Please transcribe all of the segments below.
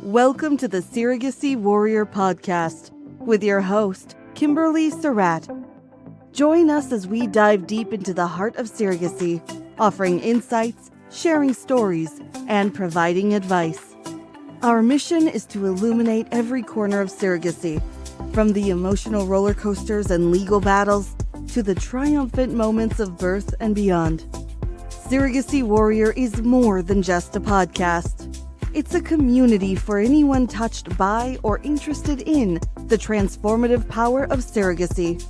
Welcome to the Surrogacy Warrior podcast with your host, Kimberly Surratt. Join us as we dive deep into the heart of surrogacy, offering insights, sharing stories, and providing advice. Our mission is to illuminate every corner of surrogacy, from the emotional roller coasters and legal battles to the triumphant moments of birth and beyond. Surrogacy Warrior is more than just a podcast. It's a community for anyone touched by or interested in the transformative power of surrogacy.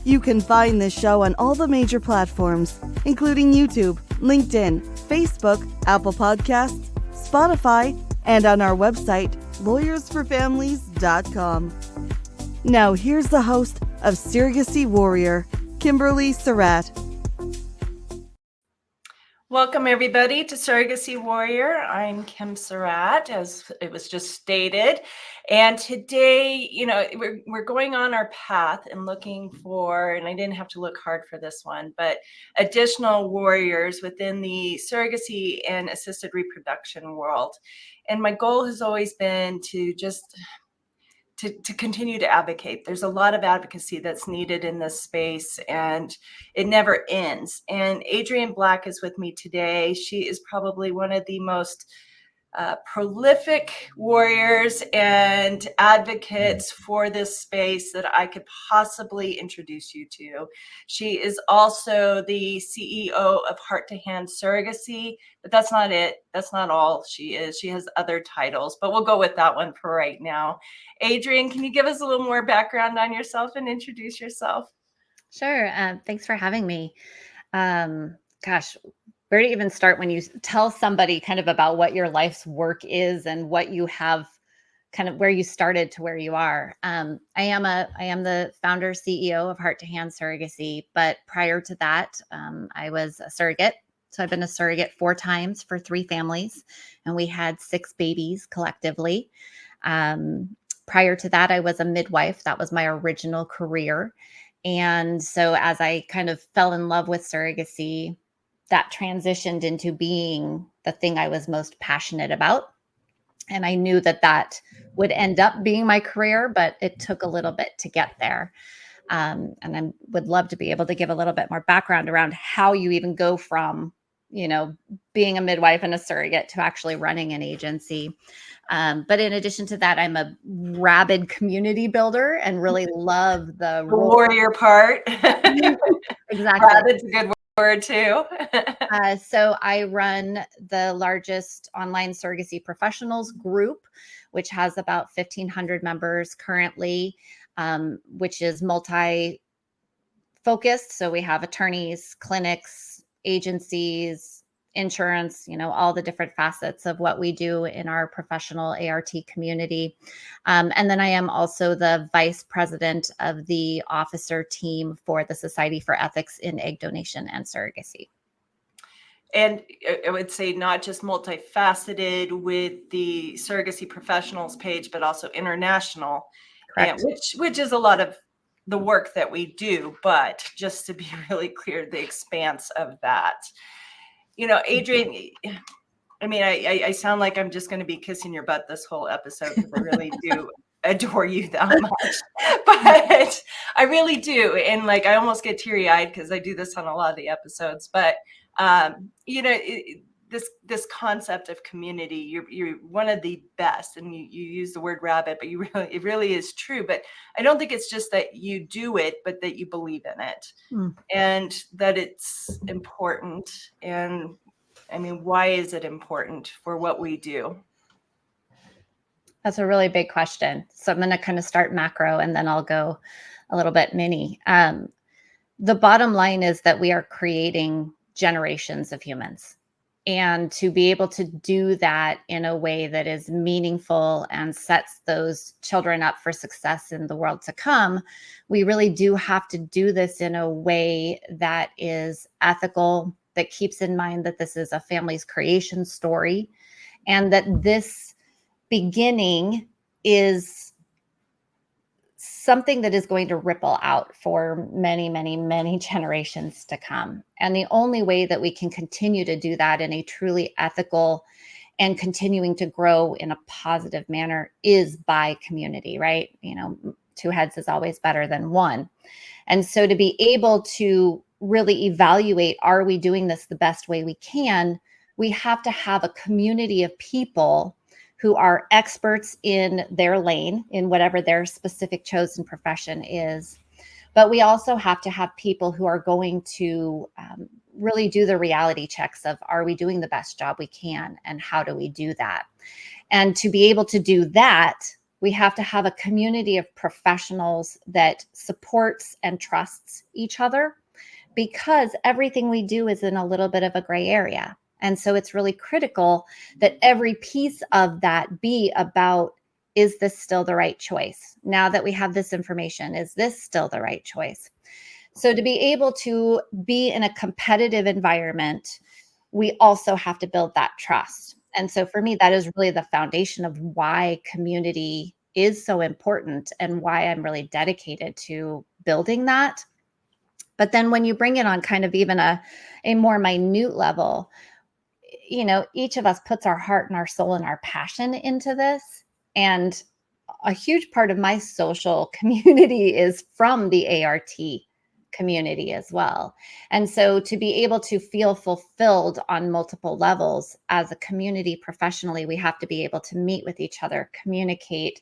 You can find this show on all the major platforms, including YouTube, LinkedIn, Facebook, Apple Podcasts, Spotify, and on our website, lawyersforfamilies.com. Now here's the host of Surrogacy Warrior, Kimberly Surratt. Welcome, everybody, to Surrogacy Warrior. I'm Kim Surratt, as it was just stated. And today, we're going on our path and looking for, and I didn't have to look hard for this one, but additional warriors within the surrogacy and assisted reproduction world. And my goal has always been to continue to advocate. There's a lot of advocacy that's needed in this space, and it never ends. And Adrienne Black is with me today. She is probably one of the most prolific warriors and advocates for this space that I could possibly introduce you to. She is also the CEO of Heart to Hand Surrogacy, but that's not it. That's not all she is. She has other titles, but we'll go with that one for right now. Adrienne, can you give us a little more background on yourself and introduce yourself? Sure. Thanks for having me. Where to even start when you tell somebody kind of about what your life's work is and what you have, kind of where you started to where you are. I am the founder CEO of Heart to Hand Surrogacy, but prior to that, I was a surrogate. So I've been a surrogate 4 times for 3 families, and we had 6 babies collectively. Prior to that, I was a midwife. That was my original career. And so as I kind of fell in love with surrogacy, that transitioned into being the thing I was most passionate about. And I knew that would end up being my career, but it took a little bit to get there. And I would love to be able to give a little bit more background around how you even go from, being a midwife and a surrogate to actually running an agency. But in addition to that, I'm a rabid community builder and really love the warrior part. Exactly. Rabid's a good word too. So I run the largest online surrogacy professionals group, which has about 1,500 members currently, which is multi-focused. So we have attorneys, clinics, agencies, insurance, all the different facets of what we do in our professional ART community. And then I am also the vice president of the officer team for the Society for Ethics in Egg Donation and Surrogacy. And I would say not just multifaceted with the surrogacy professionals page, but also international. Correct. Which is a lot of the work that we do, but just to be really clear, the expanse of that. Adrienne, I sound like I'm just going to be kissing your butt this whole episode because I really do adore you that much, but I really do. And I almost get teary eyed because I do this on a lot of the episodes, but this concept of community, you're one of the best, and you use the word rabid, but it really is true. But I don't think it's just that you do it, but that you believe in it and that it's important. And why is it important for what we do? That's a really big question. So I'm going to kind of start macro and then I'll go a little bit mini. The bottom line is that we are creating generations of humans. And to be able to do that in a way that is meaningful and sets those children up for success in the world to come, we really do have to do this in a way that is ethical, that keeps in mind that this is a family's creation story, and that this beginning is something that is going to ripple out for many, many, many generations to come. And the only way that we can continue to do that in a truly ethical and continuing to grow in a positive manner is by community, right? Two heads is always better than one. And so to be able to really evaluate, are we doing this the best way we can? We have to have a community of people who are experts in their lane, in whatever their specific chosen profession is. But we also have to have people who are going to really do the reality checks of, are we doing the best job we can? And how do we do that? And to be able to do that, we have to have a community of professionals that supports and trusts each other, because everything we do is in a little bit of a gray area. And so it's really critical that every piece of that be about, is this still the right choice? Now that we have this information, is this still the right choice? So to be able to be in a competitive environment, we also have to build that trust. And so for me, that is really the foundation of why community is so important and why I'm really dedicated to building that. But then when you bring it on kind of even a more minute level, each of us puts our heart and our soul and our passion into this. And a huge part of my social community is from the ART community as well. And so to be able to feel fulfilled on multiple levels as a community professionally, we have to be able to meet with each other, communicate,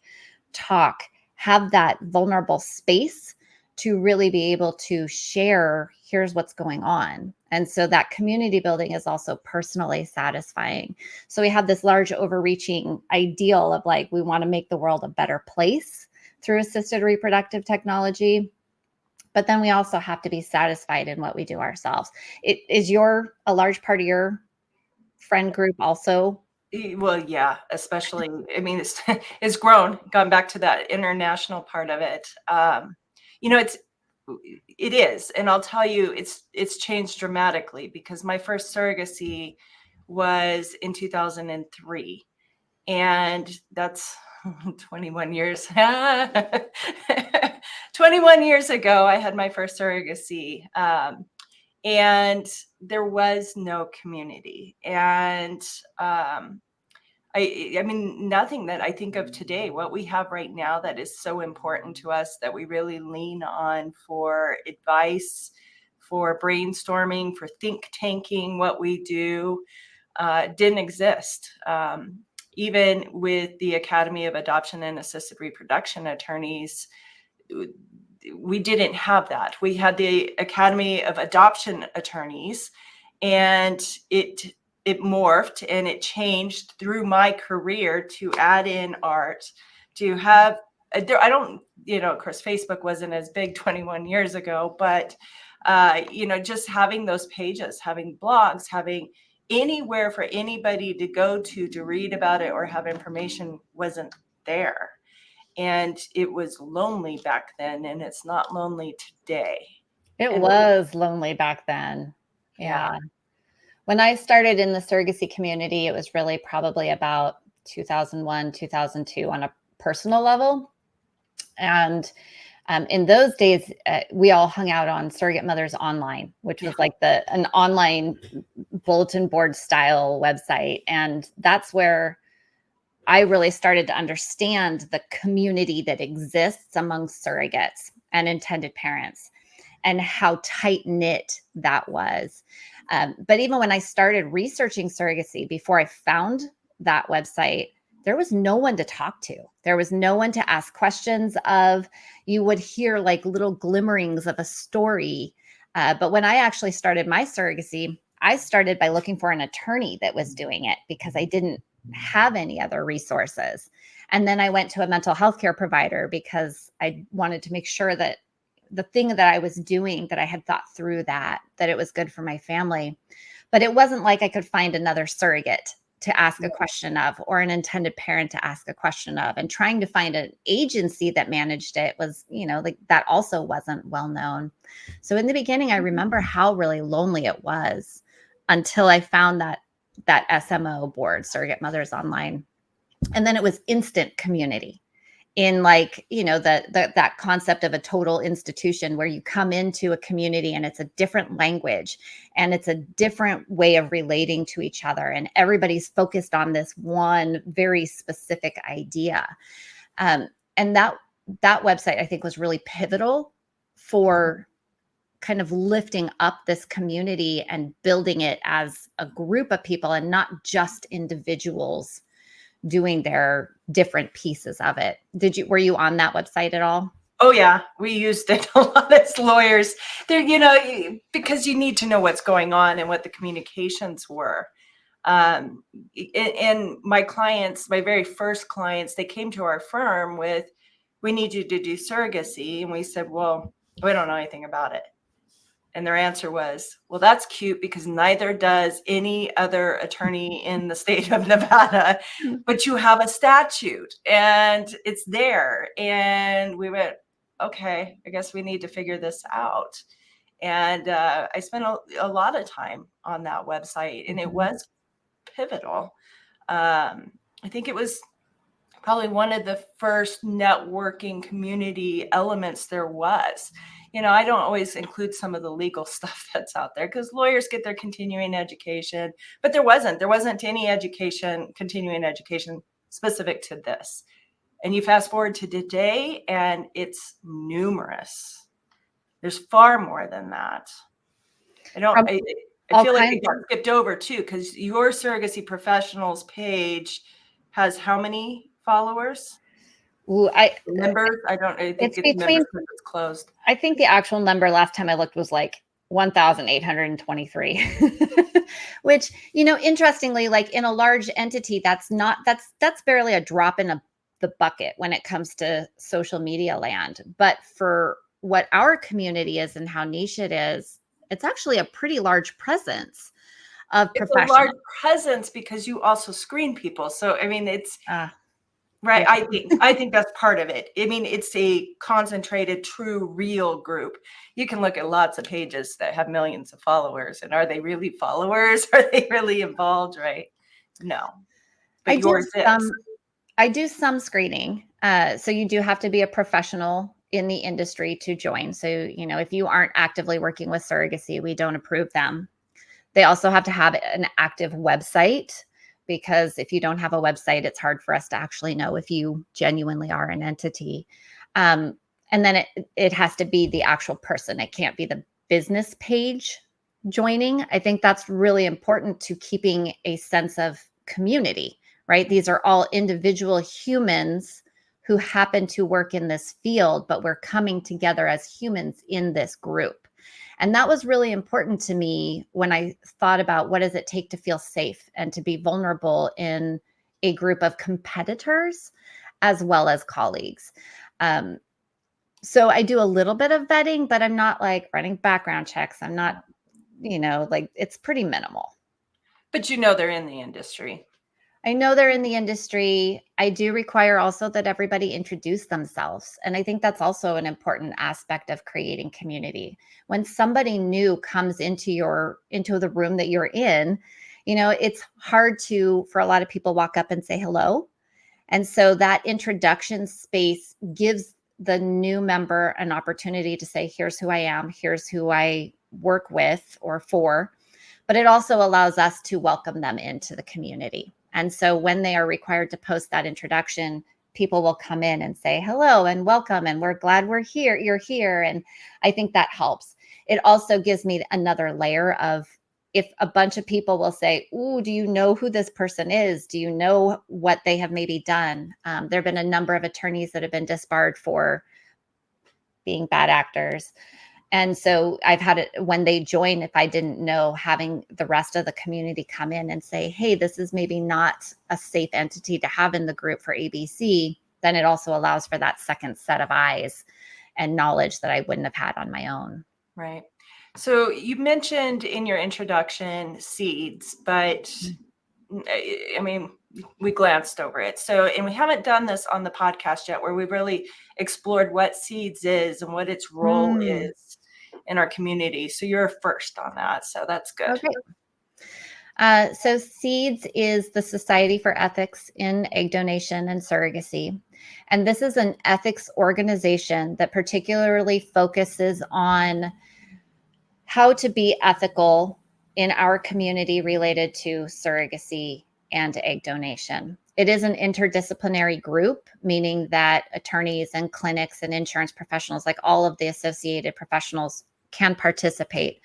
talk, have that vulnerable space to really be able to share, here's what's going on. And so that community building is also personally satisfying. So we have this large overreaching ideal of like, we want to make the world a better place through assisted reproductive technology. But then we also have to be satisfied in what we do ourselves. Is a large part of your friend group also? Well, yeah, especially, I mean, it's gone back to that international part of it. It is, and I'll tell you, it's changed dramatically, because my first surrogacy was in 2003, and that's 21 years. 21 years ago, I had my first surrogacy, and there was no community. And I mean, nothing that I think of today, what we have right now that is so important to us, that we really lean on for advice, for brainstorming, for think tanking what we do, didn't exist. Even with the Academy of Adoption and Assisted Reproduction Attorneys, we didn't have that. We had the Academy of Adoption Attorneys, and it morphed and it changed through my career to add in art, to have, I don't, of course, Facebook wasn't as big 21 years ago, but, just having those pages, having blogs, having anywhere for anybody to go to read about it or have information wasn't there. And it was lonely back then, and it's not lonely today. It was lonely back then. Yeah. When I started in the surrogacy community, it was really probably about 2001, 2002 on a personal level. And in those days, we all hung out on Surrogate Mothers Online, which was like an online bulletin board style website. And that's where I really started to understand the community that exists among surrogates and intended parents, and how tight knit that was. But even when I started researching surrogacy, before I found that website, there was no one to talk to. There was no one to ask questions of. You would hear like little glimmerings of a story. But when I actually started my surrogacy, I started by looking for an attorney that was doing it, because I didn't have any other resources. And then I went to a mental health care provider, because I wanted to make sure that the thing that I was doing, that I had thought through that it was good for my family. But it wasn't like I could find another surrogate to ask a question of, or an intended parent to ask a question of. And trying to find an agency that managed it was, like that also wasn't well known. So in the beginning, I remember how really lonely it was until I found that SMO board, Surrogate Mothers Online. And then it was instant community. in like, that concept of a total institution where you come into a community and it's a different language and it's a different way of relating to each other. And everybody's focused on this one very specific idea. And that website, I think, was really pivotal for kind of lifting up this community and building it as a group of people and not just individuals doing their different pieces of it. Were you on that website at all? Oh yeah, we used it a lot as lawyers. There, because you need to know what's going on and what the communications were. And my clients, my very first clients, they came to our firm with, "We need you to do surrogacy," and we said, "Well, we don't know anything about it." And their answer was, "Well, that's cute because neither does any other attorney in the state of Nevada, but you have a statute and it's there." And we went, "Okay, I guess we need to figure this out." And I spent a lot of time on that website, and it was pivotal. I think it was probably one of the first networking community elements there was. I don't always include some of the legal stuff that's out there because lawyers get their continuing education, but there wasn't any continuing education specific to this. And you fast forward to today and it's numerous. There's far more than that. I feel like it got skipped over too, because your surrogacy professionals page has how many followers? Members? I think it's members because it's closed. I think the actual number last time I looked was like 1,823, which, interestingly, like in a large entity, that's barely a drop in the bucket when it comes to social media land. But for what our community is and how niche it is, it's actually a pretty large presence of professionals. It's a large presence because you also screen people. So, I mean, it's right. Yeah. I think that's part of it. I mean, it's a concentrated, true, real group. You can look at lots of pages that have millions of followers, and are they really followers? Are they really involved? Right? No. But I do some screening. So you do have to be a professional in the industry to join. So, if you aren't actively working with surrogacy, we don't approve them. They also have to have an active website, because if you don't have a website, it's hard for us to actually know if you genuinely are an entity. And then it has to be the actual person. It can't be the business page joining. I think that's really important to keeping a sense of community, right? These are all individual humans who happen to work in this field, but we're coming together as humans in this group. And that was really important to me when I thought about what does it take to feel safe and to be vulnerable in a group of competitors as well as colleagues. So I do a little bit of vetting, but I'm not like running background checks. I'm not, like it's pretty minimal. But they're in the industry. I know they're in the industry. I do require also that everybody introduce themselves. And I think that's also an important aspect of creating community. When somebody new comes into the room that you're in, it's hard for a lot of people walk up and say hello. And so that introduction space gives the new member an opportunity to say, here's who I am, here's who I work with or for. But it also allows us to welcome them into the community. And so when they are required to post that introduction, people will come in and say hello and welcome, and we're glad you're here. And I think that helps. It also gives me another layer of, if a bunch of people will say, "Ooh, do you know who this person is? Do you know what they have maybe done?" There have been a number of attorneys that have been disbarred for being bad actors. And so I've had it when they join, if I didn't know, having the rest of the community come in and say, hey, this is maybe not a safe entity to have in the group for ABC, then it also allows for that second set of eyes and knowledge that I wouldn't have had on my own. Right. So you mentioned in your introduction seeds, but I mean, we glanced over it. So, and we haven't done this on the podcast yet, where we've really explored what seeds is and what its role is in our community. So you're first on that. So that's good. Okay. So SEEDS is the Society for Ethics in Egg Donation and Surrogacy. And this is an ethics organization that particularly focuses on how to be ethical in our community related to surrogacy and egg donation. It is an interdisciplinary group, meaning that attorneys and clinics and insurance professionals, like all of the associated professionals, can participate.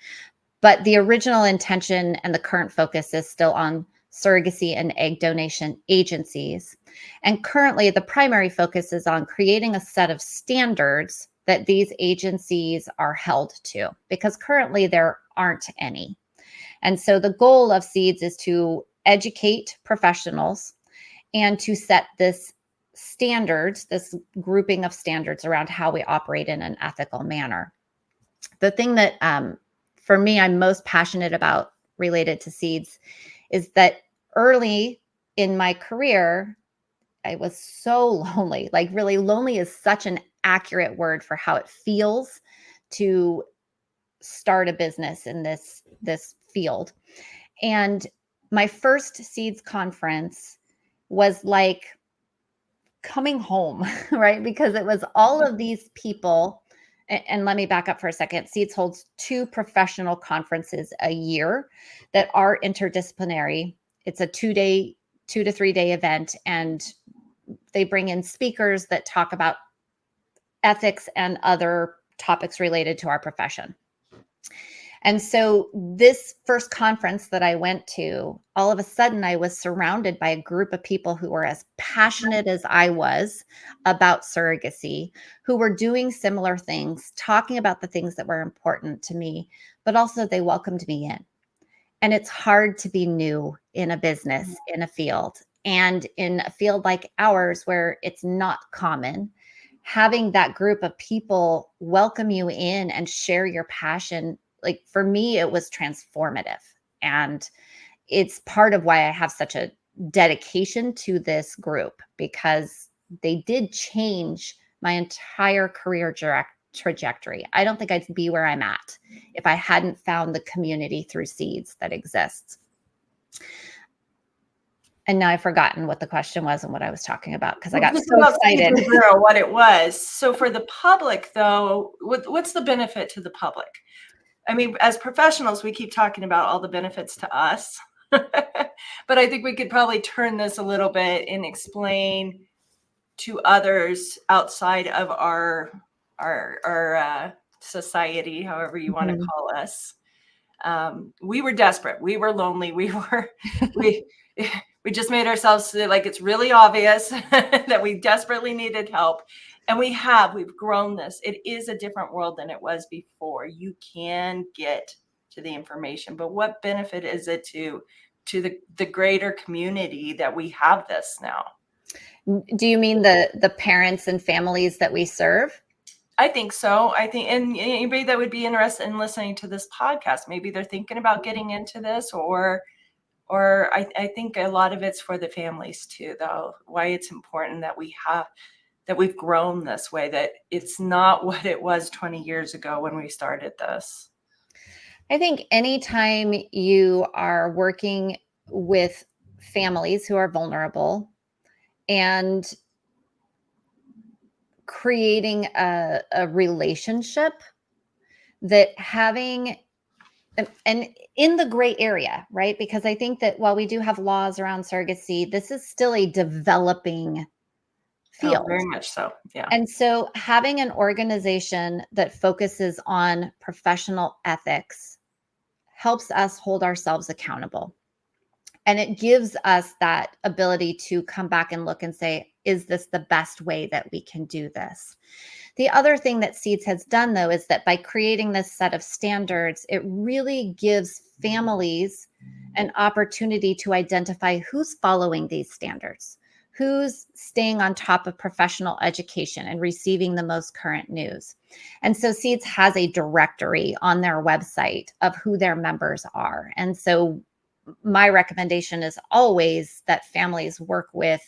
But the original intention and the current focus is still on surrogacy and egg donation agencies. And currently, the primary focus is on creating a set of standards that these agencies are held to, because currently there aren't any. And so the goal of SEEDS is to educate professionals and to set this standards, this grouping of standards around how we operate in an ethical manner. The thing that for me, I'm most passionate about related to SEEDS is that early in my career, I was so lonely. Like, really, lonely is such an accurate word for how it feels to start a business in this field. And my first SEEDS conference was like coming home, right? Because it was all of these people. And let me back up for a second. SEEDS holds 2 professional conferences a year that are interdisciplinary. It's a 2 to 3 day event, and they bring in speakers that talk about ethics and other topics related to our profession. And so this first conference that I went to, all of a sudden I was surrounded by a group of people who were as passionate as I was about surrogacy, who were doing similar things, talking about the things that were important to me, but also they welcomed me in. And it's hard to be new in a business, in a field, and in a field like ours where it's not common. Having that group of people welcome you in and share your passion, like, for me, it was transformative. And it's part of why I have such a dedication to this group, because they did change my entire career trajectory. I don't think I'd be where I'm at if I hadn't found the community through SEEDS that exists. And now I've forgotten what the question was and what I was talking about, because I got so excited. What it was. So for the public, though, what's the benefit to the public? I mean, as professionals, we keep talking about all the benefits to us, but I think we could probably turn this a little bit and explain to others outside of our society, however you want to call us. We were desperate. We were lonely. We just made ourselves like it's really obvious that we desperately needed help. And we've grown this. It is a different world than it was before. You can get to the information, but what benefit is it to the greater community that we have this now? Do you mean the parents and families that we serve? I think so. I think, and anybody that would be interested in listening to this podcast, maybe they're thinking about getting into this, or I think a lot of it's for the families too, though, why it's important that we've grown this way, that it's not what it was 20 years ago when we started this. I think anytime you are working with families who are vulnerable and creating a relationship, that having and in the gray area, right? Because I think that while we do have laws around surrogacy, this is still a developing field. Oh, very much so. Yeah. And so having an organization that focuses on professional ethics helps us hold ourselves accountable. And it gives us that ability to come back and look and say, is this the best way that we can do this? The other thing that SEEDS has done, though, is that by creating this set of standards, it really gives families an opportunity to identify who's following these standards, who's staying on top of professional education and receiving the most current news. And so SEEDS has a directory on their website of who their members are. And so my recommendation is always that families work with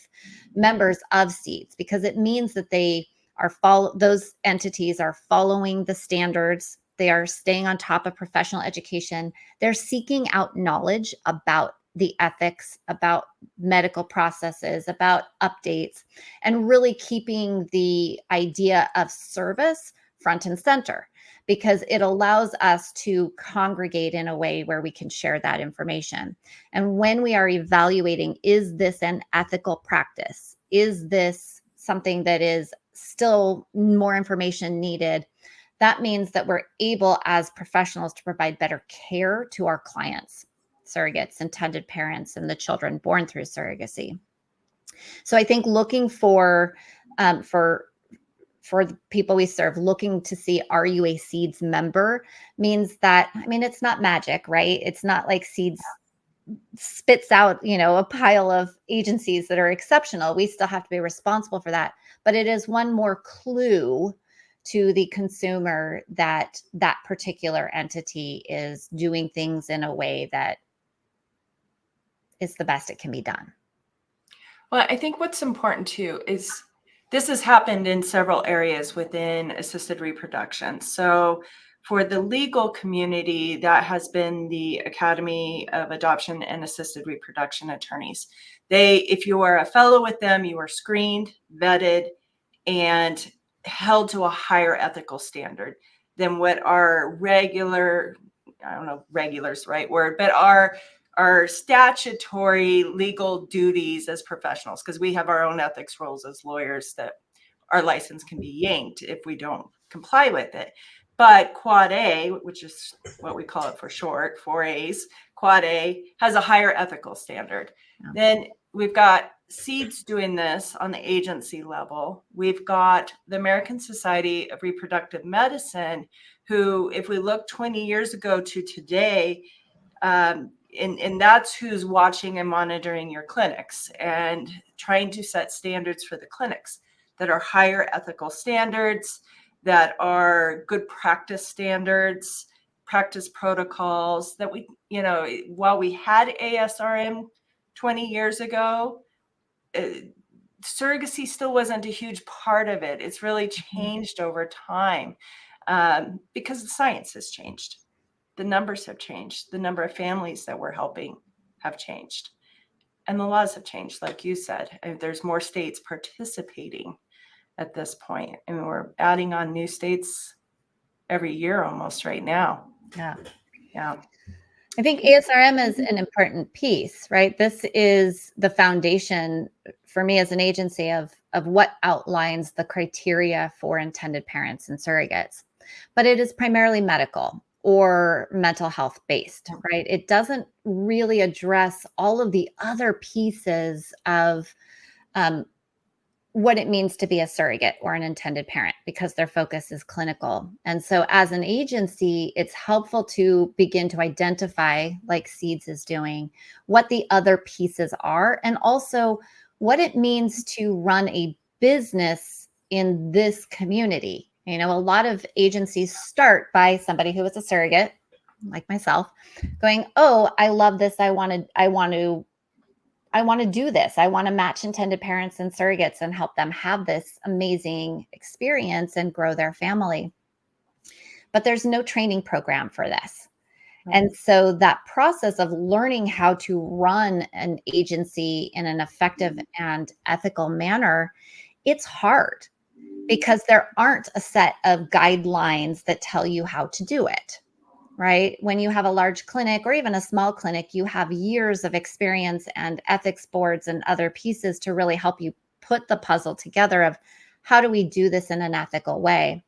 members of SEEDS, because it means that they are those entities are following the standards They are staying on top of professional education. They're seeking out knowledge about the ethics, about medical processes, about updates, and really keeping the idea of service front and center, because it allows us to congregate in a way where we can share that information. And when we are evaluating, is this an ethical practice? Is this something that is still more information needed? That means that we're able as professionals to provide better care to our clients, surrogates, intended parents, and the children born through surrogacy. So I think looking for the people we serve, looking to see, are you a SEEDS member, means that, I mean, it's not magic, right? It's not like SEEDS spits out, a pile of agencies that are exceptional. We still have to be responsible for that. But it is one more clue to the consumer that that particular entity is doing things in a way that is the best it can be done. Well, I think what's important too is this has happened in several areas within assisted reproduction. So for the legal community, that has been the Academy of Adoption and Assisted Reproduction Attorneys. If you are a fellow with them, you are screened, vetted, and held to a higher ethical standard than what our regular, I don't know, regular's the right word, but our statutory legal duties as professionals, because we have our own ethics rules as lawyers that our license can be yanked if we don't comply with it. But Quad A, which is what we call it for short, 4As, Quad A has a higher ethical standard. Yeah. Then we've got SEEDS doing this on the agency level. We've got the American Society of Reproductive Medicine, who, if we look 20 years ago to today, and that's who's watching and monitoring your clinics and trying to set standards for the clinics that are higher ethical standards, that are good practice standards, practice protocols that we, while we had ASRM 20 years ago, surrogacy still wasn't a huge part of it. It's really changed over time because the science has changed. The numbers have changed. The number of families that we're helping have changed. And the laws have changed, like you said. There's more states participating at this point. I mean, we're adding on new states every year almost right now. Yeah. Yeah. I think ASRM is an important piece, right? This is the foundation for me as an agency of what outlines the criteria for intended parents and surrogates. But it is primarily medical or mental health based, right? It doesn't really address all of the other pieces of what it means to be a surrogate or an intended parent, because their focus is clinical. And so as an agency, it's helpful to begin to identify, like SEEDS is doing, what the other pieces are, and also what it means to run a business in this community. A lot of agencies start by somebody who is a surrogate, like myself, going, oh, I love this. I want to do this. I want to match intended parents and surrogates and help them have this amazing experience and grow their family. But there's no training program for this. Right. And so that process of learning how to run an agency in an effective and ethical manner, it's hard because there aren't a set of guidelines that tell you how to do it. Right? When you have a large clinic or even a small clinic, you have years of experience and ethics boards and other pieces to really help you put the puzzle together of how do we do this in an ethical way.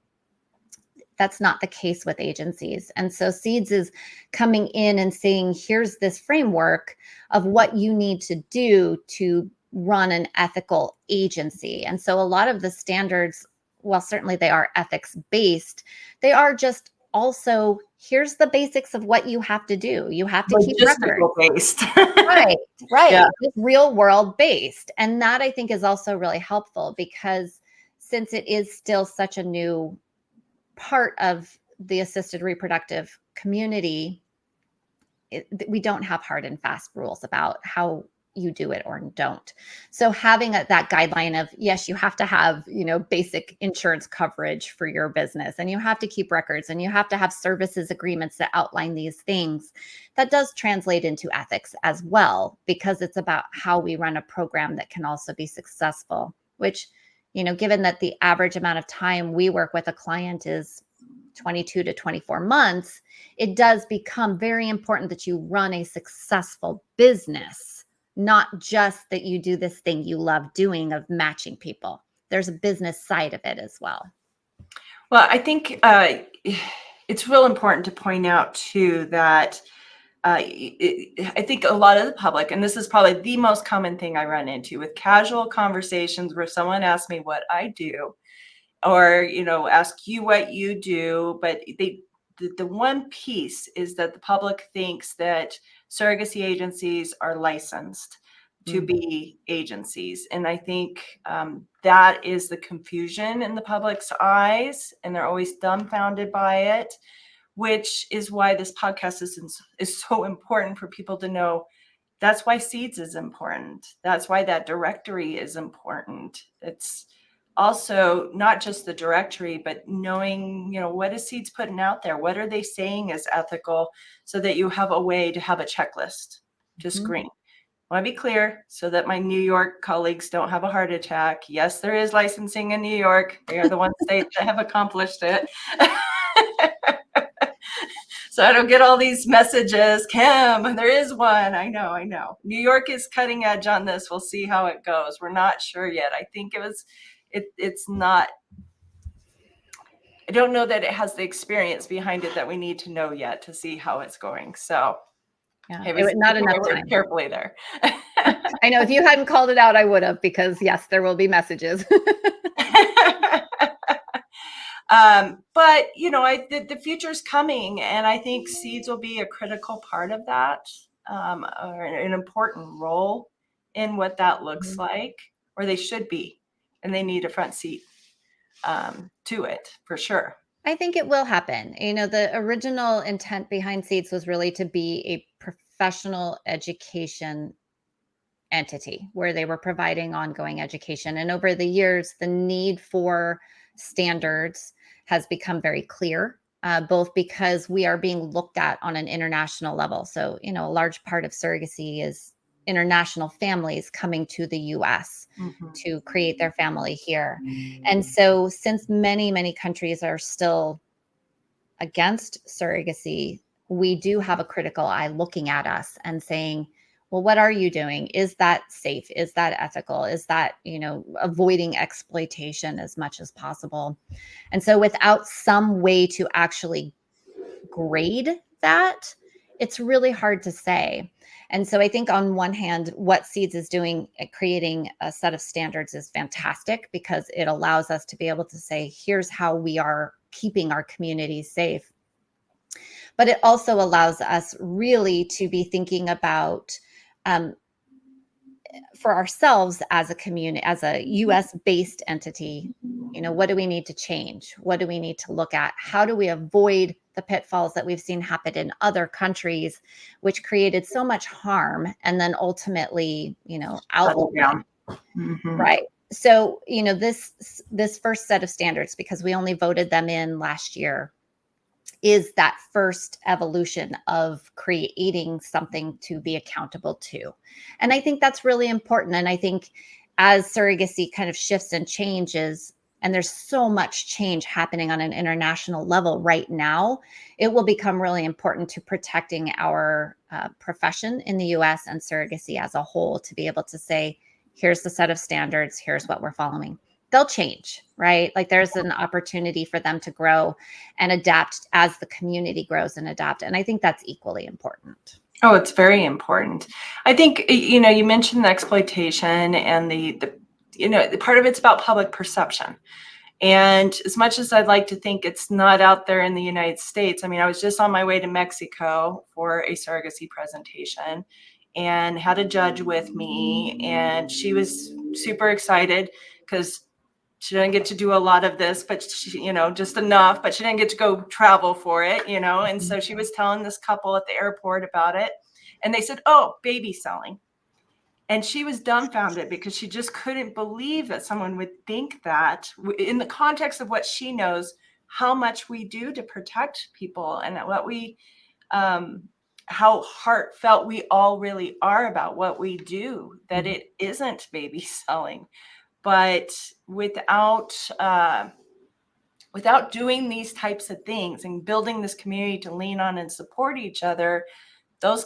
That's not the case with agencies. And so SEEDS is coming in and saying, here's this framework of what you need to do to run an ethical agency. And so a lot of the standards, well, certainly they are ethics based, they are just also, here's the basics of what you have to do. You have to keep records. Based. Right. Yeah. It's real world based. And that I think is also really helpful because since it is still such a new part of the assisted reproductive community, we don't have hard and fast rules about how you do it or don't. So having that guideline of, yes, you have to have, basic insurance coverage for your business, and you have to keep records, and you have to have services agreements that outline these things. That does translate into ethics as well, because it's about how we run a program that can also be successful, which, given that the average amount of time we work with a client is 22 to 24 months, it does become very important that you run a successful business, not just that you do this thing you love doing of matching people. There's a business side of it as well. Well, I think it's real important to point out too that I think a lot of the public, and this is probably the most common thing I run into with casual conversations where someone asks me what I do, or ask you what you do, but the one piece is that the public thinks that surrogacy agencies are licensed to be agencies, and I think that is the confusion in the public's eyes, and they're always dumbfounded by it, which is why this podcast is so important for people to know. That's why Seeds is important. That's why that directory is important. It's also not just the directory, but knowing, what is Seeds putting out there? What are they saying is ethical, so that you have a way to have a checklist to screen. I want to be clear so that my New York colleagues don't have a heart attack. Yes, there is licensing in New York. They are the one state that have accomplished it. So I don't get all these messages, Kim, there is one. I know. New York is cutting edge on this. We'll see how it goes. We're not sure yet. I think it's not, I don't know that it has the experience behind it that we need to know yet to see how it's going. So yeah, it was not enough time. Carefully there. I know if you hadn't called it out, I would have, because yes, there will be messages. But the future's coming, and I think Seeds will be a critical part of that, or an important role in what that looks like, or they should be, and they need a front seat to it for sure. I think it will happen. The original intent behind Seeds was really to be a professional education entity where they were providing ongoing education. And over the years, the need for standards has become very clear, both because we are being looked at on an international level. So, a large part of surrogacy is international families coming to the US to create their family here. And so since many, many countries are still against surrogacy, we do have a critical eye looking at us and saying, well, what are you doing? Is that safe? Is that ethical? Is that, avoiding exploitation as much as possible? And so without some way to actually grade that, it's really hard to say. And so I think on one hand, what Seeds is doing at creating a set of standards is fantastic, because it allows us to be able to say, here's how we are keeping our community safe. But it also allows us really to be thinking about, for ourselves as a community, as a US based entity, what do we need to change? What do we need to look at? How do we avoid the pitfalls that we've seen happen in other countries, which created so much harm and then ultimately, outlawed. Right. So, this first set of standards, because we only voted them in last year, is that first evolution of creating something to be accountable to. And I think that's really important. And I think as surrogacy kind of shifts and changes, and there's so much change happening on an international level right now, it will become really important to protecting our profession in the US and surrogacy as a whole, to be able to say, here's the set of standards, here's what we're following. They'll change, right? Like there's an opportunity for them to grow and adapt as the community grows and adapt. And I think that's equally important. Oh, it's very important. I think, you mentioned the exploitation, and the part of it's about public perception. And as much as I'd like to think it's not out there in the United States, I was just on my way to Mexico for a surrogacy presentation and had a judge with me, and she was super excited because she didn't get to do a lot of this, but she, just enough, but she didn't get to go travel for it, and so she was telling this couple at the airport about it, and they said, oh, baby selling. And she was dumbfounded because she just couldn't believe that someone would think that in the context of what she knows, how much we do to protect people and what we, how heartfelt we all really are about what we do, that it isn't baby selling. But without doing these types of things and building this community to lean on and support each other, those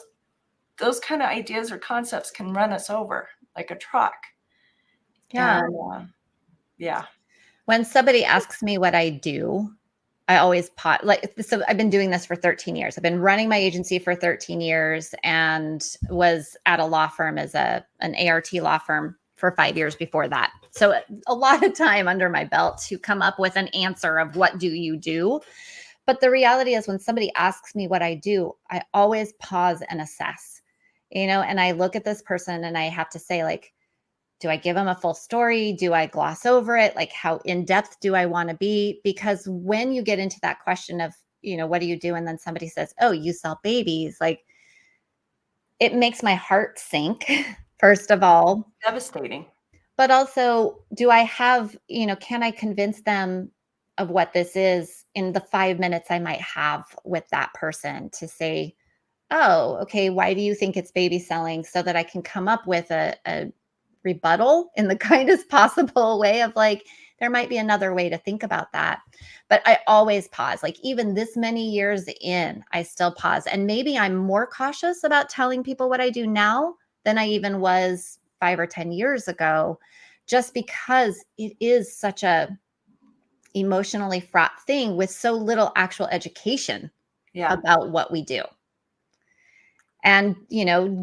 kind of ideas or concepts can run us over like a truck. Yeah. And, yeah. When somebody asks me what I do, I always so I've been doing this for 13 years. I've been running my agency for 13 years and was at a law firm as an ART law firm for 5 years before that. So a lot of time under my belt to come up with an answer of what do you do? But the reality is when somebody asks me what I do, I always pause and assess, and I look at this person and I have to say, like, do I give them a full story? Do I gloss over it? Like, how in depth do I want to be? Because when you get into that question of, what do you do? And then somebody says, oh, you sell babies. Like, it makes my heart sink, first of all. Devastating. But also, do I have, can I convince them of what this is in the 5 minutes I might have with that person to say, oh, okay, why do you think it's baby selling? So that I can come up with a rebuttal in the kindest possible way of like, there might be another way to think about that. But I always pause, like even this many years in, I still pause. And maybe I'm more cautious about telling people what I do now than I even was 5 or 10 years ago, just because it is such a emotionally fraught thing with so little actual education about what we do. And,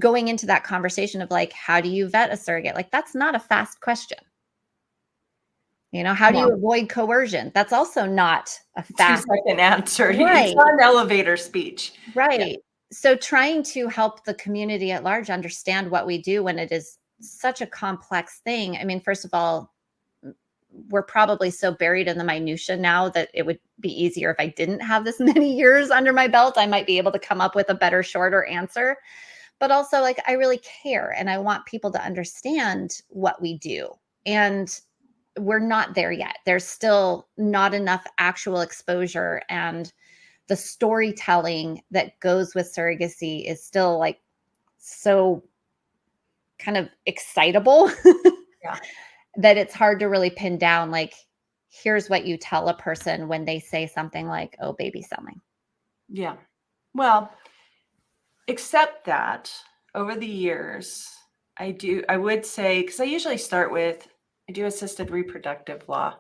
going into that conversation of like, how do you vet a surrogate? Like, that's not a fast question. How do you avoid coercion? That's also not a fast 2-second answer. Right. It's not an elevator speech. Right. Yeah. So trying to help the community at large understand what we do when it is such a complex thing. I mean, first of all, we're probably so buried in the minutia now that it would be easier if I didn't have this many years under my belt. I might be able to come up with a better, shorter answer. But also, like, I really care and I want people to understand what we do. And we're not there yet. There's still not enough actual exposure, and the storytelling that goes with surrogacy is still like so kind of excitable that it's hard to really pin down, like, here's what you tell a person when they say something like, oh, baby selling. Yeah. Well, except that over the years, I would say, because I usually start with, I do assisted reproductive law.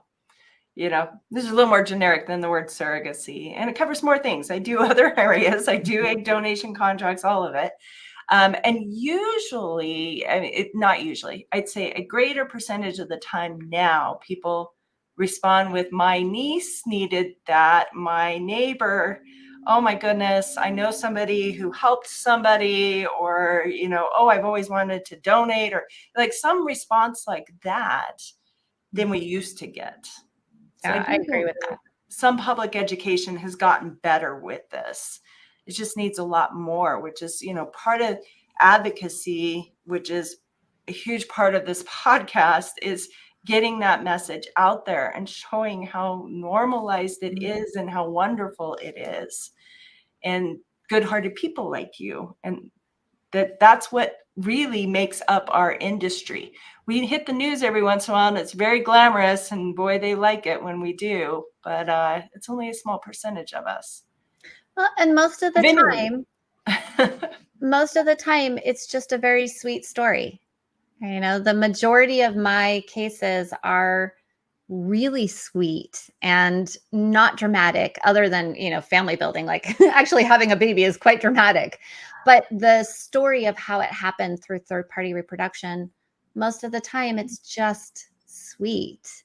This is a little more generic than the word surrogacy, and it covers more things. I do other areas. I do egg donation contracts, all of it. And usually, I mean, not usually, I'd say a greater percentage of the time now, people respond with, my niece needed that, my neighbor, oh my goodness, I know somebody who helped somebody, or, oh, I've always wanted to donate, or like some response like that than we used to get. So Yeah, I agree with that. Some public education has gotten better with this. It just needs a lot more, which is, part of advocacy, which is a huge part of this podcast, is getting that message out there and showing how normalized it is and how wonderful it is. And good-hearted people like you. And that's what really makes up our industry. We hit the news every once in a while and it's very glamorous, and boy, they like it when we do, but it's only a small percentage of us. Well, and most of the time, it's just a very sweet story. The majority of my cases are really sweet and not dramatic, other than, family building. Like actually having a baby is quite dramatic. But the story of how it happened through third-party reproduction, most of the time it's just sweet.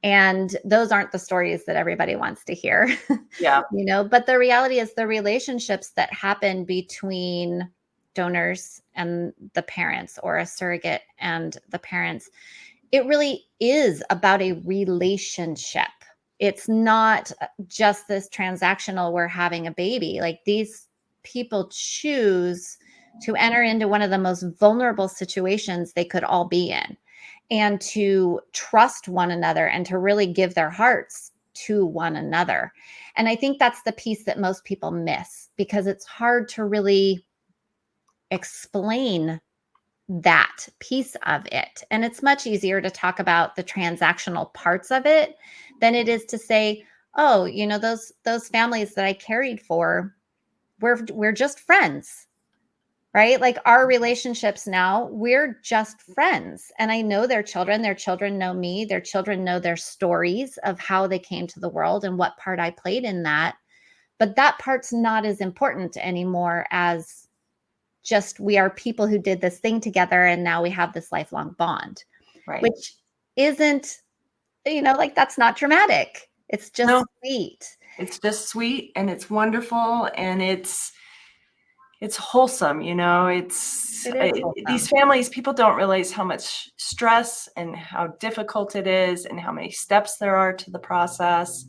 And those aren't the stories that everybody wants to hear. Yeah. But the reality is the relationships that happen between donors and the parents, or a surrogate and the parents, it really is about a relationship. It's not just this transactional, we're having a baby. Like, these people choose to enter into one of the most vulnerable situations they could all be in, and to trust one another and to really give their hearts to one another. And I think that's the piece that most people miss, because it's hard to really explain that piece of it. And it's much easier to talk about the transactional parts of it than it is to say, oh, those families that I carried for, we're just friends, right? Like our relationships now, we're just friends. And I know their children know me, their children know their stories of how they came to the world and what part I played in that. But that part's not as important anymore as just we are people who did this thing together and now we have this lifelong bond, Right. which isn't, like that's not dramatic. It's just sweet. It's just sweet and it's wonderful and it's wholesome, it's It is wholesome. these families, people don't realize how much stress and how difficult it is and how many steps there are to the process.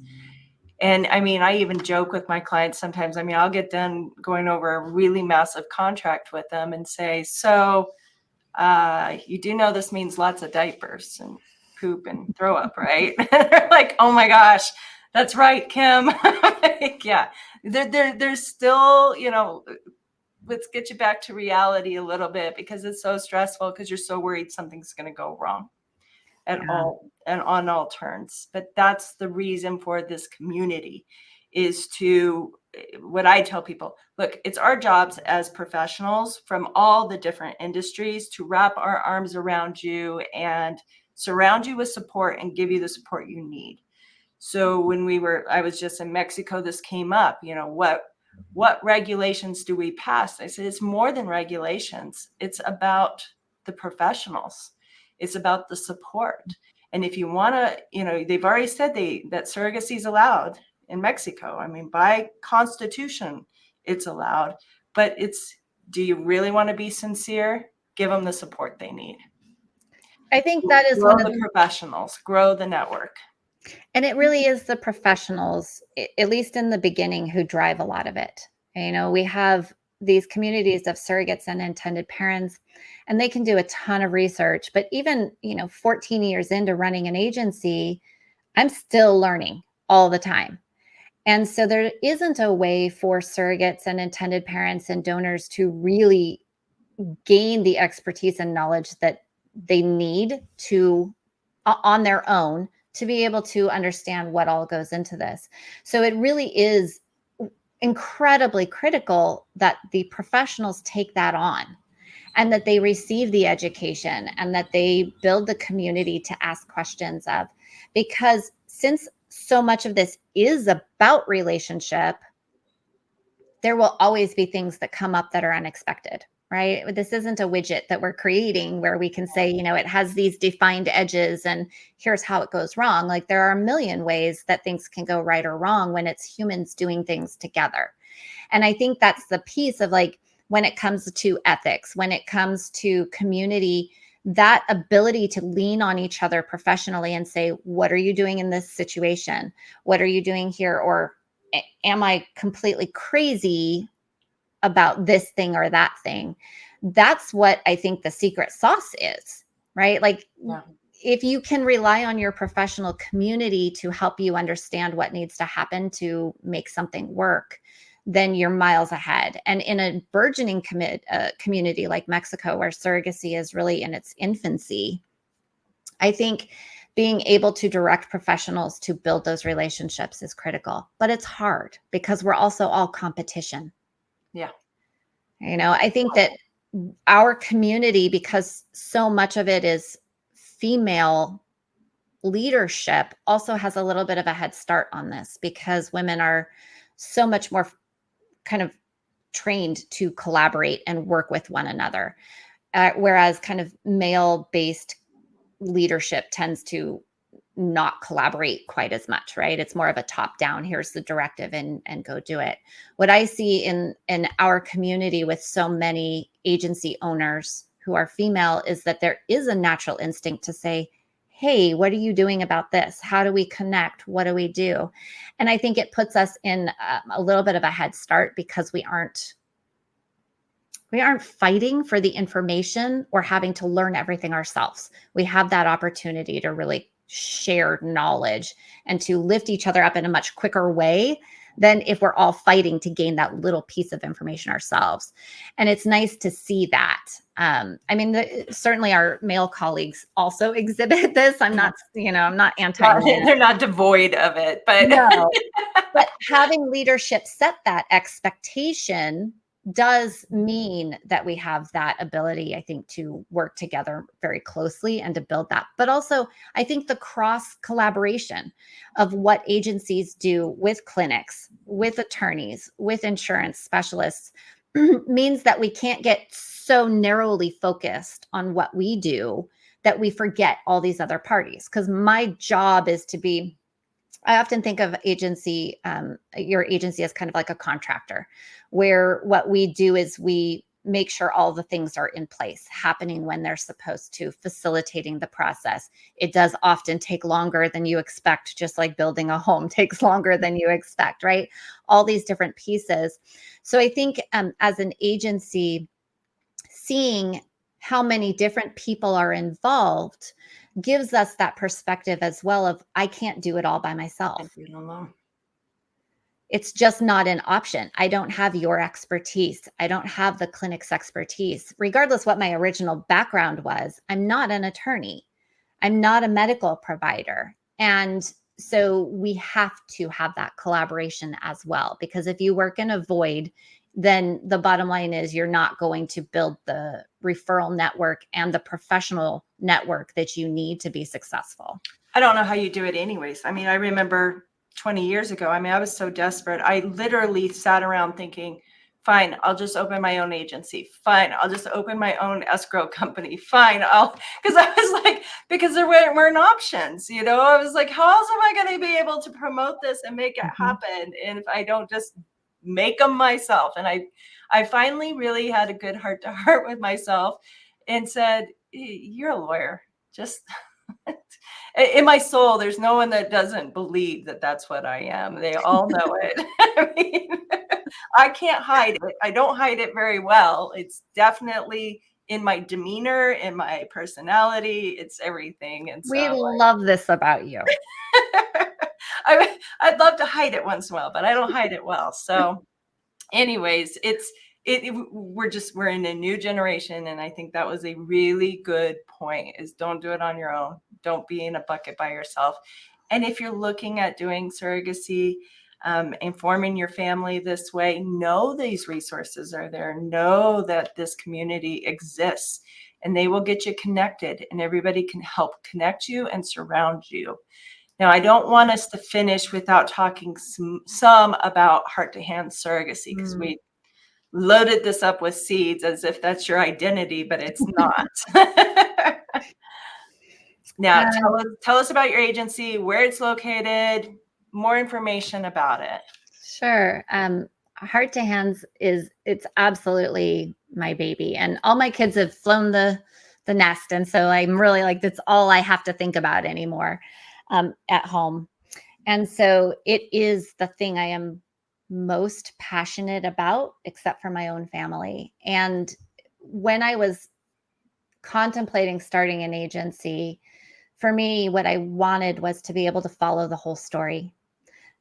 And I mean, I even joke with my clients sometimes. I mean, I'll get done going over a really massive contract with them and say, so you do know this means lots of diapers and poop and throw up, right? They're like, oh my gosh, that's right, Kim. Like, yeah, there's still, let's get you back to reality a little bit, because it's so stressful, because you're so worried something's going to go wrong all and on all turns. But that's the reason for this community, is to, what I tell people, look, it's our jobs as professionals from all the different industries to wrap our arms around you and surround you with support and give you the support you need. So when I was just in Mexico, this came up, what regulations do we pass? I said, it's more than regulations. It's about the professionals. It's about the support. And if you want to, they've already said that surrogacy is allowed in Mexico. I mean, by constitution, it's allowed, but do you really want to be sincere? Give them the support they need. I think that is grow one of the professionals, grow the network. And it really is the professionals, at least in the beginning, who drive a lot of it. We have these communities of surrogates and intended parents, and they can do a ton of research. But even, 14 years into running an agency, I'm still learning all the time. And so there isn't a way for surrogates and intended parents and donors to really gain the expertise and knowledge that they need to, on their own, to be able to understand what all goes into this. So it really is incredibly critical that the professionals take that on, and that they receive the education, and that they build the community to ask questions of, because since so much of this is about relationship, there will always be things that come up that are unexpected, right? This isn't a widget that we're creating where we can say, it has these defined edges and here's how it goes wrong. Like, there are a million ways that things can go right or wrong when it's humans doing things together. And I think that's the piece of, like, when it comes to ethics, when it comes to community, that ability to lean on each other professionally and say, what are you doing in this situation? What are you doing here? Or am I completely crazy about this thing or that thing? That's what I think the secret sauce is, right? Like, if you can rely on your professional community to help you understand what needs to happen to make something work, then you're miles ahead. And in a burgeoning community like Mexico, where surrogacy is really in its infancy, I think being able to direct professionals to build those relationships is critical. But it's hard because we're also all competition. Yeah. I think that our community, because so much of it is female leadership, also has a little bit of a head start on this, because women are so much more kind of trained to collaborate and work with one another. Whereas kind of male-based leadership tends to not collaborate quite as much, right? It's more of a top-down, here's the directive and go do it. What I see in our community with so many agency owners who are female is that there is a natural instinct to say, hey, what are you doing about this? How do we connect? What do we do? And I think it puts us in a little bit of a head start, because we aren't We aren't fighting for the information or having to learn everything ourselves. We have that opportunity to really share knowledge and to lift each other up in a much quicker way than if we're all fighting to gain that little piece of information ourselves. And it's nice to see that. I mean, certainly our male colleagues also exhibit this. I'm not anti-men. They're not devoid of it, but No. But having leadership set that expectation does mean that we have that ability, I think, to work together very closely and to build that. But also, I think the cross collaboration of what agencies do with clinics, with attorneys, with insurance specialists means that we can't get so narrowly focused on what we do that we forget all these other parties. Because my job is to be, I often think of your agency as kind of like a contractor, where what we do is we make sure all the things are in place, happening when they're supposed to, facilitating the process. It does often take longer than you expect, just like building a home takes longer than you expect, right? All these different pieces. So I think as an agency, seeing how many different people are involved gives us that perspective as well of, I can't do it all by myself. you don't know. It's just not an option. I don't have your expertise. I don't have the clinic's expertise. Regardless what my original background was, I'm not an attorney. I'm not a medical provider. And so we have to have that collaboration as well, because if you work in a void, then the bottom line is you're not going to build the referral network and the professional network that you need to be successful. I don't know how you do it anyways. I mean, I remember 20 years ago, I mean, I was so desperate. I literally sat around thinking, fine, I'll just open my own agency. Fine, I'll just open my own escrow company. Fine, because I was like, because there weren't options, I was like, how else am I going to be able to promote this and make it happen? And if I don't just make them myself. And I finally really had a good heart to heart with myself and said, you're a lawyer. Just in my soul, there's no one that doesn't believe that that's what I am. They all know it. I mean, I can't hide it. I don't hide it very well. It's definitely in my demeanor, in my personality. It's everything. And so we love this about you. I'd love to hide it once in a while, but I don't hide it well. So anyways, we're in a new generation. And I think that was a really good point, is don't do it on your own. Don't be in a bucket by yourself. And if you're looking at doing surrogacy, informing your family this way, know these resources are there. Know that this community exists, and they will get you connected, and everybody can help connect you and surround you. Now, I don't want us to finish without talking some about heart-to-hand surrogacy, because we loaded this up with seeds as if that's your identity, but it's not. Now, tell us about your agency, where it's located, more information about it. Sure. Heart to Hands it's absolutely my baby, and all my kids have flown the nest, and so I'm really like, that's all I have to think about anymore at home. And so it is the thing I am most passionate about, except for my own family. And when I was contemplating starting an agency, for me, what I wanted was to be able to follow the whole story.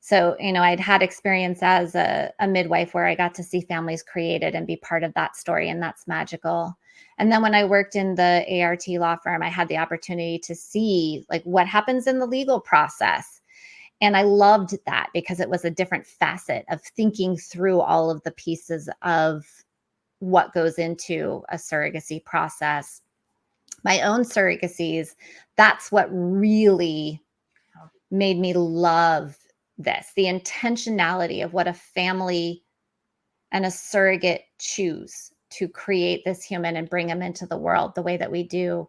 So, I'd had experience as a midwife where I got to see families created and be part of that story, and that's magical. And then when I worked in the ART law firm, I had the opportunity to see like what happens in the legal process. And I loved that because it was a different facet of thinking through all of the pieces of what goes into a surrogacy process. My own surrogacies, that's what really made me love this, the intentionality of what a family and a surrogate choose to create this human and bring them into the world the way that we do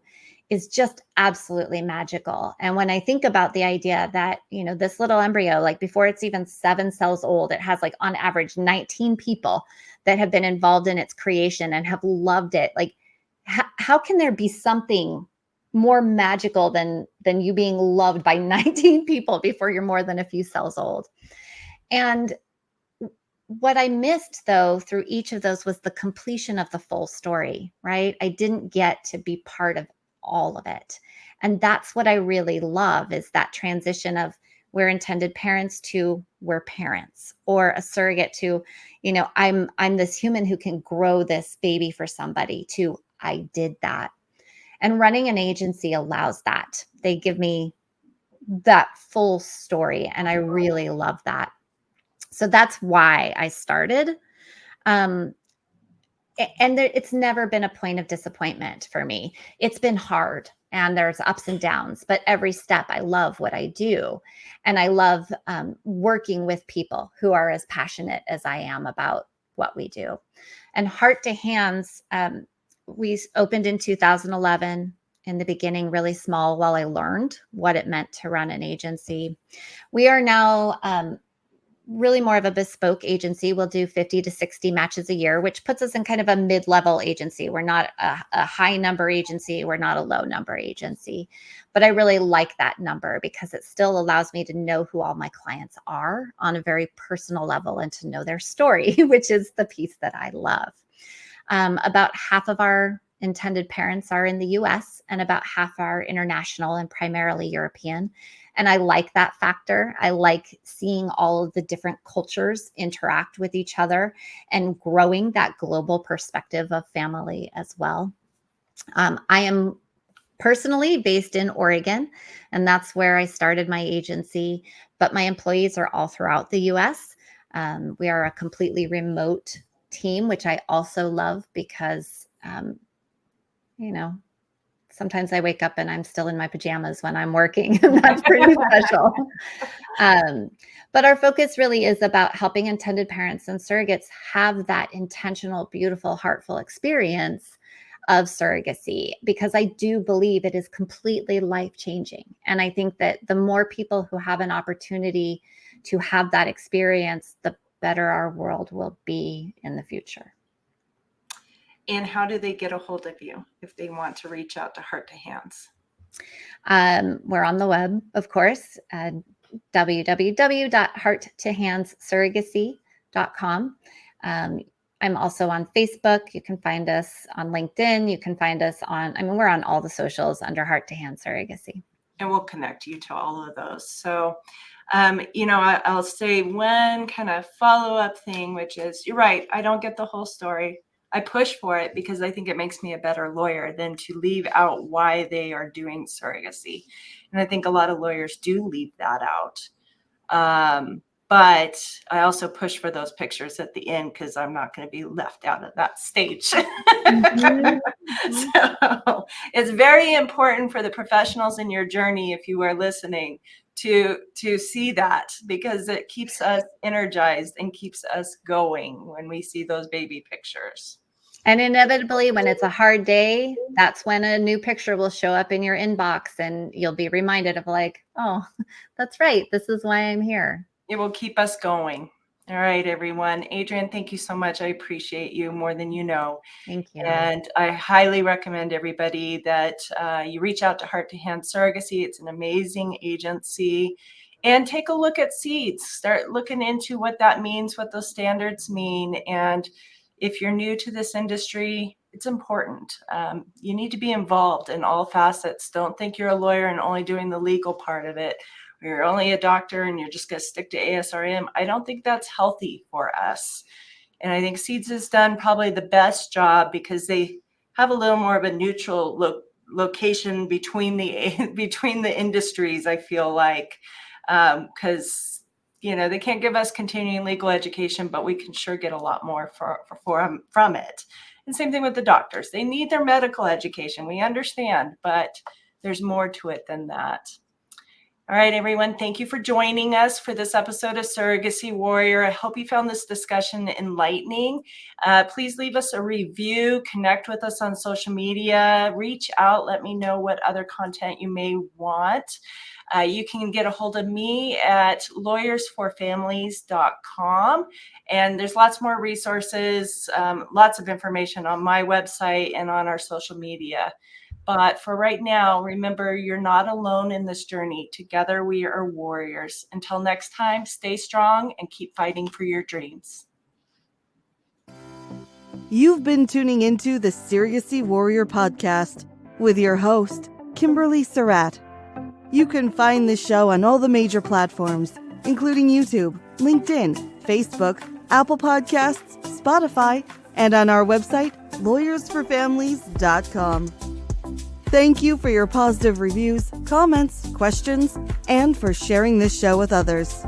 is just absolutely magical. And when I think about the idea that, this little embryo, like before it's even 7 cells old, it has like on average 19 people that have been involved in its creation and have loved it. Like, how can there be something more magical than you being loved by 19 people before you're more than a few cells old? And what I missed, though, through each of those was the completion of the full story, right? I didn't get to be part of all of it. And that's what I really love, is that transition of we're intended parents to we're parents, or a surrogate to, I'm this human who can grow this baby for somebody, to I did that. And running an agency allows that. They give me that full story, and I really love that. So that's why I started. Um, and it's never been a point of disappointment for me. It's been hard and there's ups and downs, but every step I love what I do. And I love working with people who are as passionate as I am about what we do. And Heart to Hands, we opened in 2011. In the beginning, really small, while I learned what it meant to run an agency. We are now really more of a bespoke agency. We'll do 50 to 60 matches a year, which puts us in kind of a mid-level agency. We're not a high number agency. We're not a low number agency. But I really like that number because it still allows me to know who all my clients are on a very personal level and to know their story, which is the piece that I love. About half of our intended parents are in the US and about half are international and primarily European. And I like that factor. I like seeing all of the different cultures interact with each other and growing that global perspective of family as well. I am personally based in Oregon, and that's where I started my agency, but my employees are all throughout the US. We are a completely remote team, which I also love because, sometimes I wake up and I'm still in my pajamas when I'm working, and that's pretty special. But our focus really is about helping intended parents and surrogates have that intentional, beautiful, heartful experience of surrogacy, because I do believe it is completely life-changing. And I think that the more people who have an opportunity to have that experience, the better our world will be in the future. And how do they get a hold of you if they want to reach out to Heart to Hands? We're on the web, of course, www.hearttohandssurrogacy.com. I'm also on Facebook. You can find us on LinkedIn. You can find us we're on all the socials under Heart to Hand Surrogacy. And we'll connect you to all of those. So, I'll say one kind of follow-up thing, which is, you're right, I don't get the whole story. I push for it because I think it makes me a better lawyer than to leave out why they are doing surrogacy. And I think a lot of lawyers do leave that out. But I also push for those pictures at the end because I'm not going to be left out at that stage. Mm-hmm. So it's very important for the professionals in your journey, if you are listening, to see that, because it keeps us energized and keeps us going when we see those baby pictures. And inevitably, when it's a hard day, that's when a new picture will show up in your inbox and you'll be reminded of like, oh, that's right. This is why I'm here. It will keep us going. All right, everyone. Adrienne, thank you so much. I appreciate you more than you know. Thank you. And I highly recommend everybody that you reach out to Heart to Hand Surrogacy. It's an amazing agency. And take a look at Seeds. Start looking into what that means, what those standards mean. And if you're new to this industry, it's important. You need to be involved in all facets. Don't think you're a lawyer and only doing the legal part of it, or you're only a doctor and you're just going to stick to ASRM. I don't think that's healthy for us. And I think Seeds has done probably the best job because they have a little more of a neutral location between the industries, I feel like, because they can't give us continuing legal education, but we can sure get a lot more from it. And same thing with the doctors. They need their medical education. We understand, but there's more to it than that. All right, everyone. Thank you for joining us for this episode of Surrogacy Warrior. I hope you found this discussion enlightening. Please leave us a review, connect with us on social media, reach out, let me know what other content you may want. You can get a hold of me at lawyersforfamilies.com. And there's lots more resources, lots of information on my website and on our social media. But for right now, remember, you're not alone in this journey. Together, we are warriors. Until next time, stay strong and keep fighting for your dreams. You've been tuning into the Surrogacy Warrior podcast with your host, Kimberly Surratt. You can find this show on all the major platforms, including YouTube, LinkedIn, Facebook, Apple Podcasts, Spotify, and on our website, lawyersforfamilies.com. Thank you for your positive reviews, comments, questions, and for sharing this show with others.